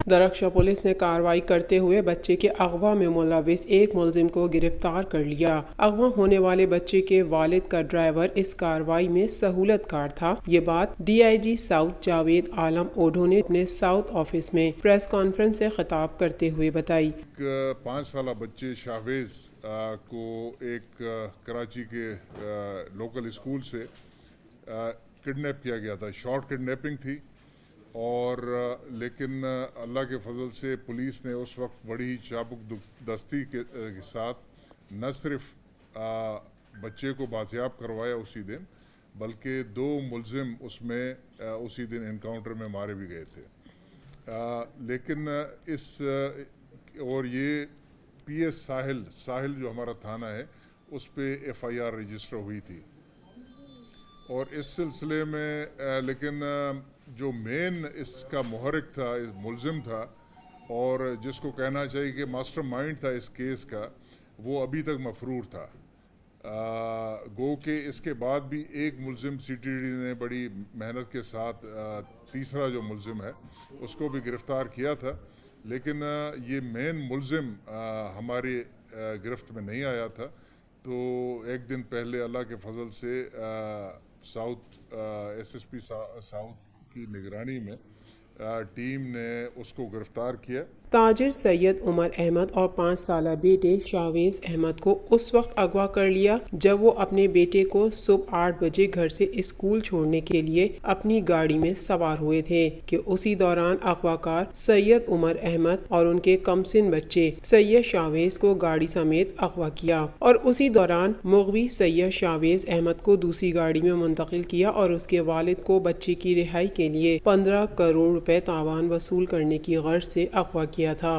Darakhshan police ने कार्रवाई करते हुए बच्चे के अगवा में मुलविस एक मुलजिम को गिरफ्तार कर लिया। अगवा होने वाले बच्चे के वालिद का ड्राइवर इस कार्रवाई में सहूलतकार था। ये बात DIG साउथ जावेद आलम ओढो ने अपने साउथ ऑफिस में प्रेस कॉन्फ्रेंस से खिताब करते हुए बताई। 5 साल बच्चे शाहवेज को एक कराची के लोकल स्कूल से किडनैप किया गया था। शॉर्ट किडनैपिंग थी और लेकिन अल्लाह के फजल से पुलिस ने उस वक्त बड़ी ही चाबुक दस्ती के साथ न सिर्फ बच्चे को बाजियाब करवाया उसी दिन, बल्कि 2 मुलजिम उसमें उसी दिन इनकाउंटर में मारे भी गए थे। लेकिन और ये PS साहिल जो हमारा थाना है उस पर FIR रजिस्टर हुई थी। और इस सिलसिले में लेकिन जो मेन इसका मुहर्रिक था, मुलजिम था और जिसको कहना चाहिए कि मास्टरमाइंड था इस केस का, वो अभी तक मफरूर था। गो के इसके बाद भी एक मुलजिम CTD ने बड़ी मेहनत के साथ तीसरा जो मुलजिम है उसको भी गिरफ़्तार किया था, लेकिन ये मेन मुलजिम हमारे गिरफ्त में नहीं आया था। तो एक दिन पहले अल्लाह के फजल से साउथ SSP साउथ की निगरानी में टीम ने उसको गिरफ्तार किया। ताजिर सैयद उमर अहमद और 5 साल बेटे शाहवेज अहमद को उस वक्त अगवा कर लिया जब वो अपने बेटे को सुबह 8 बजे घर से स्कूल छोड़ने के लिए अपनी गाड़ी में सवार हुए थे कि उसी दौरान अगवाकार सैयद उमर अहमद और उनके कमसिन बच्चे सैयद शाहवेज को गाड़ी समेत अगवा किया और उसी दौरान मुगवी सैयद शाहवेज अहमद को दूसरी गाड़ी में मुंतकिल किया और उसके वालिद को बच्चे की रिहाई के लिए 15 करोड़ रुपए तावान वसूल करने की गर्ज से अगवा किया था।